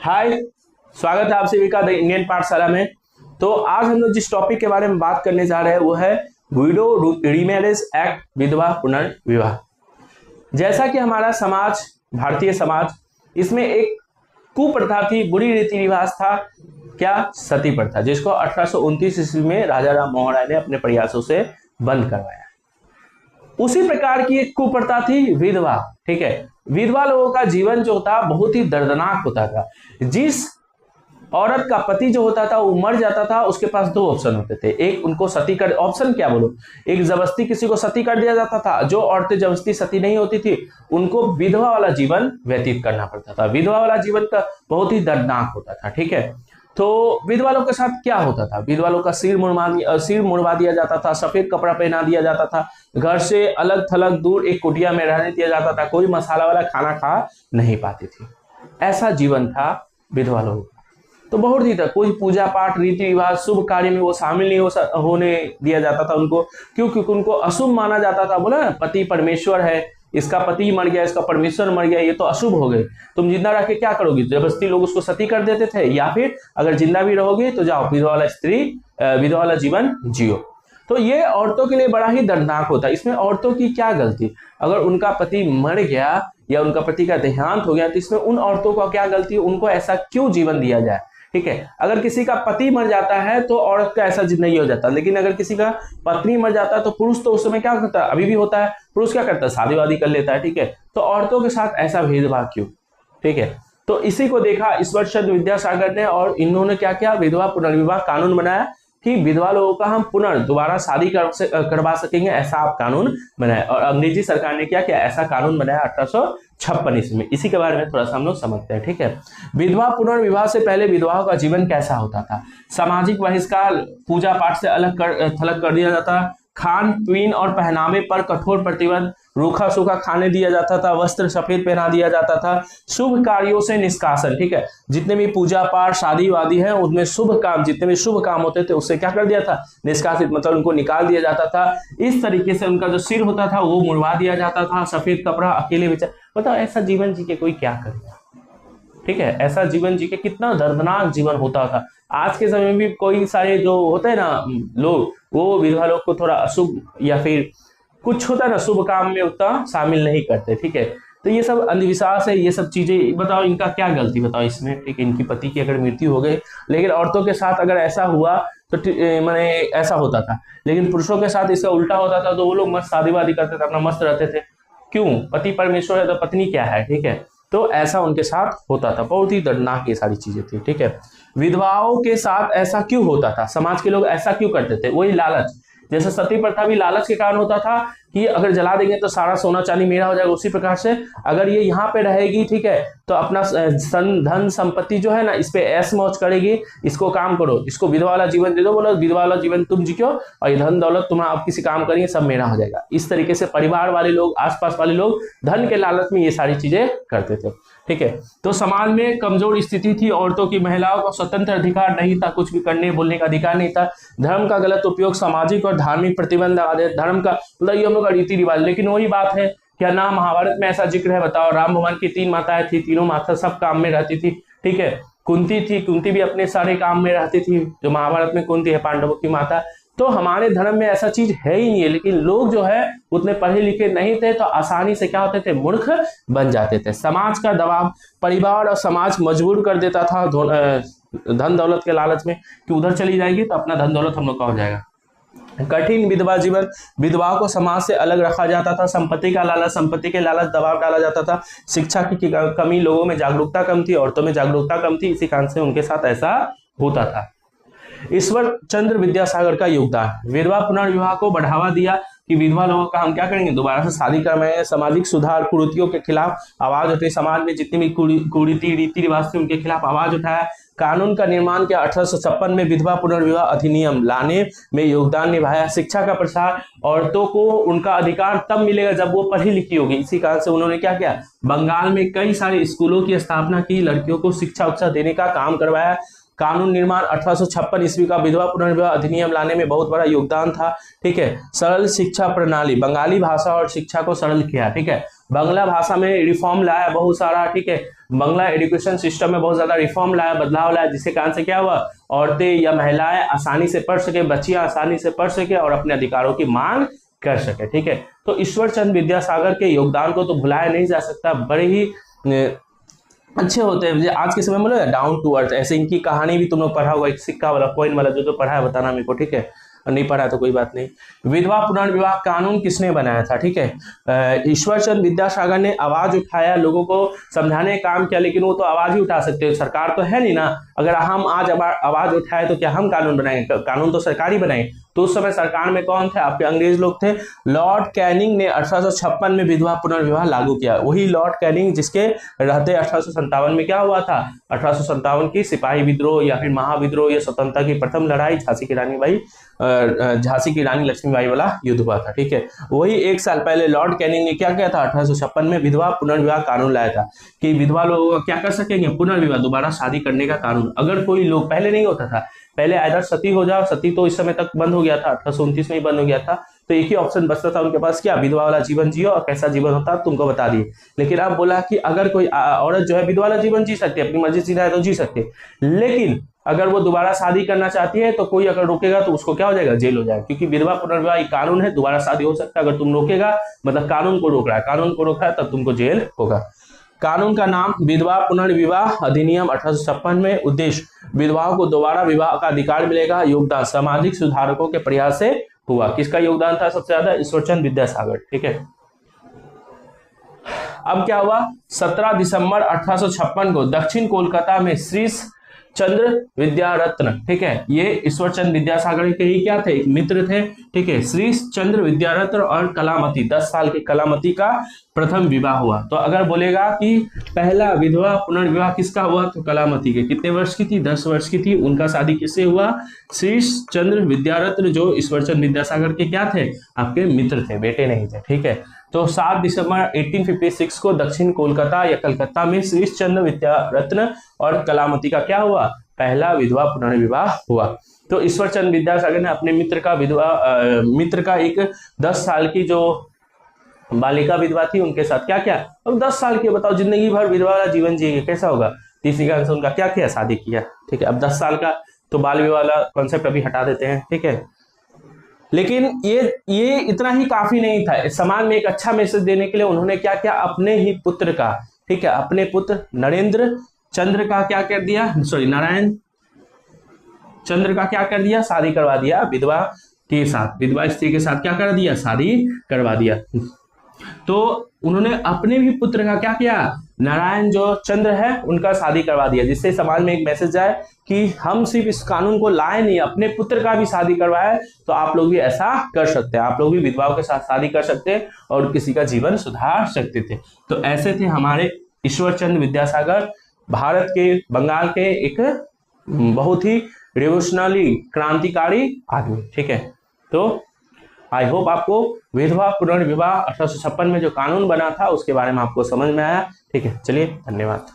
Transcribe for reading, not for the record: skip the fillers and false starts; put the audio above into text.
हाय, स्वागत है आप सभी का द इंडियन पाठशाला में। तो आज हम लोग जिस टॉपिक के बारे में बात करने जा रहे हैं वो है विडो रीमैरिज एक्ट, विधवा पुनर्विवाह। जैसा कि हमारा समाज, भारतीय समाज, इसमें एक कुप्रथा थी, बुरी रीति रिवाज था, क्या? सती प्रथा, जिसको 1829 ईस्वी में राजा राम मोहन राय ने अपने प्रयासों से बंद करवाया। उसी प्रकार की एक कुप्रथा थी विधवा। ठीक है, विधवा लोगों का जीवन जो था बहुत ही दर्दनाक होता था। जिस औरत का पति जो होता था वो मर जाता था, उसके पास दो ऑप्शन होते थे। एक, उनको सती कर, ऑप्शन क्या बोलो, एक जबरदस्ती किसी को सती कर दिया जाता था। जो औरतें जबरदस्ती सती नहीं होती थी उनको विधवा वाला जीवन व्यतीत करना पड़ता था। विधवा वाला जीवन का बहुत ही दर्दनाक होता था। ठीक है, तो विधवा लोग के साथ क्या होता था? विधवा लोग का सिर मुड़वा दिया जाता था, सफेद कपड़ा पहना दिया जाता था, घर से अलग थलग दूर एक कुटिया में रहने दिया जाता था, कोई मसाला वाला खाना खा नहीं पाती थी। ऐसा जीवन था विधवा लोगों का। तो बहुत ही था, कोई पूजा पाठ रीति रिवाज शुभ कार्य में वो शामिल नहीं होने दिया जाता था उनको। क्योंकि उनको अशुभ माना जाता था। बोला ना, पति परमेश्वर है, इसका पति मर गया, इसका परमेश्वर मर गया, ये तो अशुभ हो गए, तुम जिंदा रह के क्या करोगी? जबरदस्ती लोग उसको सती कर देते थे, या फिर अगर जिंदा भी रहोगे तो जाओ विधवा वाला विधवा वाला जीवन जियो। तो ये औरतों के लिए बड़ा ही दर्दनाक होता है। इसमें औरतों की क्या गलती? अगर उनका पति मर गया या उनका पति का देहांत हो गया तो इसमें उन औरतों का क्या गलती? उनको ऐसा क्यों जीवन दिया जाए? ठीक है, अगर किसी का पति मर जाता है तो औरत का ऐसा नहीं हो जाता, लेकिन अगर किसी का पत्नी मर जाता है तो पुरुष तो उस समय क्या करता है, अभी भी होता है, पुरुष क्या करता है, शादी वादी कर लेता है। ठीक है, तो औरतों के साथ ऐसा भेदभाव क्यों? ठीक है, तो इसी को देखा ईश्वर चंद्र विद्यासागर ने, और इन्होंने क्या किया, विधवा पुनर्विवाह कानून बनाया कि विधवा लोगों का हम दोबारा शादी करवा सकेंगे, ऐसा आप कानून बनाया। और अंग्रेजी सरकार ने क्या किया, ऐसा कानून बनाया 1856 ईस्वी में। इसी के बारे में थोड़ा सा हम लोग समझते हैं। ठीक है, विधवा पुनर्विवाह से पहले विधवाओं का जीवन कैसा होता था? सामाजिक बहिष्कार, पूजा पाठ से अलग थलग कर दिया जाता, खान पीन और पहनावे पर कठोर प्रतिबंध, रूखा सूखा खाने दिया जाता था, वस्त्र सफेद पहना दिया जाता था, शुभ कार्यों से निष्कासन। ठीक है, जितने भी पूजा पाठ शादी वादी है उनमें शुभ काम, जितने भी शुभ काम होते थे उससे क्या कर दिया था, निष्कासित, मतलब उनको निकाल दिया जाता था। इस तरीके से उनका जो सिर होता था वो मुड़वा दिया जाता था, सफेद कपड़ा, अकेले बेचा। बताओ ऐसा जीवन जी के कोई क्या करेगा? ठीक है, ऐसा जीवन जी के कितना दर्दनाक जीवन होता था। आज के समय में भी कोई सारे जो होते हैं ना लोग, वो विधवा लोग को थोड़ा अशुभ या फिर कुछ होता है ना शुभ काम में उतना शामिल नहीं करते। ठीक है, तो ये सब अंधविश्वास है, ये सब चीजें। बताओ इनका क्या गलती बताओ इसमें? ठीक है, इनकी पति की अगर मृत्यु हो गई, लेकिन औरतों के साथ अगर ऐसा हुआ तो मैंने ऐसा होता था, लेकिन पुरुषों के साथ इसका उल्टा होता था, तो वो लोग मस्त शादी वादी करते थे, अपना मस्त रहते थे। क्यों? पति परमेश्वर है तो पत्नी क्या है? ठीक है, तो ऐसा उनके साथ होता था। बहुत ही दर्दनाक ये सारी चीजें थी। ठीक है, विधवाओं के साथ ऐसा क्यों होता था? समाज के लोग ऐसा क्यों करते थे? वही लालच। जैसे सती प्रथा भी लालच के कारण होता था कि अगर जला देंगे तो सारा सोना चांदी मेरा हो जाएगा। उसी प्रकार से अगर ये यहाँ पे रहेगी, ठीक है, तो अपना धन संपत्ति जो है ना, इस पे ऐश मौज करेगी, इसको काम करो, इसको विधवा वाला जीवन दे दो, बोलो विधवा वाला जीवन तुम जियो और ये धन दौलत तुम आप किसी काम करेंगे सब मेरा हो जाएगा। इस तरीके से परिवार वाले लोग, आसपास वाले लोग धन के लालच में ये सारी चीजें करते थे। ठीक है, तो समाज में कमजोर स्थिति थी औरतों की, महिलाओं का स्वतंत्र अधिकार नहीं था, कुछ भी करने बोलने का अधिकार नहीं था। धर्म का गलत उपयोग, सामाजिक और धार्मिक प्रतिबंध, धर्म का मतलब ये हम लोग का रीति रिवाज। लेकिन वही बात है, क्या ना महाभारत में ऐसा जिक्र है? बताओ, राम भगवान की 3 माताएं थी, तीनों माता सब काम में रहती थी। ठीक है, कुंती थी, कुंती भी अपने सारे काम में रहती थी, जो महाभारत में कुंती है पांडवों की माता। तो हमारे धर्म में ऐसा चीज है ही नहीं है। लेकिन लोग जो है उतने पढ़े लिखे नहीं थे, तो आसानी से क्या होते थे, मूर्ख बन जाते थे। समाज का दबाव, परिवार और समाज मजबूर कर देता था धन दौलत के लालच में कि उधर चली जाएगी तो अपना धन दौलत हम लोग का हो जाएगा। कठिन विधवा जीवन, विधवाओं को समाज से अलग रखा जाता था, संपत्ति का लालच, संपत्ति के लालच, दबाव डाला जाता था, शिक्षा की कमी, लोगों में जागरूकता कम थी, औरतों में जागरूकता कम थी। इसी कारण से उनके साथ ऐसा होता था। ईश्वर चंद्र विद्यासागर का योगदान, विधवा पुनर्विवाह को बढ़ावा दिया कि विधवा लोगों का हम क्या करेंगे, दोबारा से शादी करवाएंगे। सामाजिक सुधार, कुरीतियों के खिलाफ आवाज उठाई, समाज में जितनी भी कुरीति रीति रिवाज थे उनके खिलाफ आवाज उठाया। कानून का निर्माण किया, 1856 में विधवा पुनर्विवाह अधिनियम लाने में योगदान निभाया। शिक्षा का प्रसार, औरतों को उनका अधिकार तब मिलेगा जब वो पढ़ी लिखी होगी। इसी कारण से उन्होंने क्या किया, बंगाल में कई सारे स्कूलों की स्थापना की, लड़कियों को शिक्षा उच्छा देने का काम करवाया। कानून निर्माण 1856 ईस्वी का विधवा पुनर्विवाह अधिनियम लाने में बहुत बड़ा योगदान था। ठीक है, सरल शिक्षा प्रणाली, बंगाली भाषा और शिक्षा को सरल किया। ठीक है, बांग्ला भाषा में रिफॉर्म लाया बहुत सारा। ठीक है, बांग्ला एजुकेशन सिस्टम में बहुत ज्यादा रिफॉर्म लाया, बदलाव लाया, जिसके कारण से क्या हुआ, औरतें या महिलाएं आसानी से पढ़ सके, बच्चियां आसानी से पढ़ सके और अपने अधिकारों की मांग कर सके। ठीक है, तो ईश्वर चंद्र विद्यासागर के योगदान को तो भुलाया नहीं जा सकता, बड़े ही अच्छे होते हैं। आज के समय में लोग डाउन टू अर्थ, ऐसे इनकी कहानी भी तुम लोग पढ़ा होगा, एक सिक्का वाला, कॉइन वाला, जो पढ़ा है बताना मेरे को। ठीक है, नहीं पढ़ा तो कोई बात नहीं। विधवा पुनर्विवाह कानून किसने बनाया था? ठीक है, ईश्वर चंद्र विद्यासागर ने आवाज उठाया, लोगों को समझाने का काम किया, लेकिन वो तो आवाज ही उठा सकते हैं, सरकार तो है नहीं ना। अगर हम आज आवाज उठाए तो क्या हम कानून बनाएंगे? कानून तो सरकार ही बनाए। तो उस समय सरकार में कौन थे? आपके अंग्रेज लोग थे। लॉर्ड कैनिंग ने 1856 में विधवा पुनर्विवाह लागू किया। वही लॉर्ड कैनिंग जिसके रहते 1857 में क्या हुआ था, 1857 की सिपाही विद्रोह या फिर महाविद्रोह या स्वतंत्रता की प्रथम लड़ाई, झांसी की रानी लक्ष्मीबाई वाला युद्ध हुआ था। ठीक है, वही एक साल पहले लॉर्ड कैनिंग ने क्या किया था, 1856 में विधवा पुनर्विवाह कानून लाया था कि विधवा लोग क्या कर सकेंगे, पुनर्विवाह, दोबारा शादी करने का कानून। अगर कोई लोग, पहले नहीं होता था, पहले आइदर सती हो जाओ, सती तो इस समय तक बंद हो गया था, 1829 में ही बंद हो गया था, तो एक ही ऑप्शन बचता था उनके पास, क्या, विधवा वाला जीवन जियो, और कैसा जीवन होता है तुमको बता दिए। लेकिन अब बोला कि अगर कोई औरत जो है विधवा वाला जीवन जी सकती है, अपनी मर्जी से चाहे तो जी सकती है, लेकिन अगर वो दोबारा शादी करना चाहती है तो कोई अगर रोकेगा तो उसको क्या हो जाएगा, जेल हो जाएगा। क्योंकि विधवा पुनर्विवाह कानून है, दोबारा शादी हो सकता है, अगर तुम रोकेगा मतलब कानून को रोक रहा है, कानून को रोक रहा है तब तुमको जेल होगा। कानून का नाम विधवा पुनर्विवाह अधिनियम 1856 में। उद्देश्य, विधवाओं को दोबारा विवाह का अधिकार मिलेगा। योगदान, सामाजिक सुधारकों के प्रयास से हुआ। किसका योगदान था सबसे ज्यादा? ईश्वरचंद्र विद्यासागर। ठीक है, अब क्या हुआ, 17 दिसंबर 1856 को दक्षिण कोलकाता में श्री चंद्र विद्यारत्न, ठीक है, ये ईश्वर चंद्र विद्यासागर के ही क्या थे, एक मित्र थे। ठीक है, श्री चंद्र विद्यारत्न और कलामती, 10 साल की कलामती का प्रथम विवाह हुआ। तो अगर बोलेगा कि पहला विधवा पुनर्विवाह किसका हुआ, तो कलामती के। कितने वर्ष की थी? 10 वर्ष की थी। उनका शादी किससे हुआ? श्री चंद्र विद्यारत्न, जो ईश्वर चंद्र विद्यासागर के क्या थे, आपके मित्र थे, बेटे नहीं थे। ठीक है, तो 7 दिसंबर 1856 को दक्षिण कोलकाता या कलकत्ता में श्री चंद्र विद्यारत्न और कलामती का क्या हुआ, पहला विधवा पुनर्विवाह हुआ। तो ईश्वर चंद्र विद्यासागर ने अपने मित्र का एक 10 साल की जो बालिका विधवा थी उनके साथ क्या किया। अब 10 साल की, बताओ, जिंदगी भर विधवा वाला जीवन जिएंगे, कैसा होगा। तीसरी का उनका क्या किया, शादी किया। ठीक है, अब 10 साल का तो बाल विवाह वाला कॉन्सेप्ट अभी हटा देते हैं। ठीक है, लेकिन ये इतना ही काफी नहीं था। समाज में एक अच्छा मैसेज देने के लिए उन्होंने क्या किया, अपने ही पुत्र का, ठीक है, अपने पुत्र नरेंद्र चंद्र का क्या कर दिया, नारायण चंद्र का क्या कर दिया, शादी करवा दिया विधवा के साथ, विधवा स्त्री के साथ क्या कर दिया, शादी करवा दिया। तो उन्होंने अपने भी पुत्र का क्या किया, नारायण जो चंद्र है उनका शादी करवा दिया, जिससे समाज में एक मैसेज जाए कि हम सिर्फ इस कानून को लाए नहीं, अपने पुत्र का भी शादी करवाए, तो आप लोग भी ऐसा कर सकते हैं, आप लोग भी विधवाओं के साथ शादी कर सकते हैं और किसी का जीवन सुधार सकते थे। तो ऐसे थे हमारे ईश्वर चंद्र विद्यासागर, भारत के, बंगाल के एक बहुत ही रिवोल्यूशनरी, क्रांतिकारी आदमी। ठीक है, तो आई होप आपको विधवा पुनर्विवाह 1856 में जो कानून बना था उसके बारे में आपको समझ में आया। ठीक है, चलिए, धन्यवाद।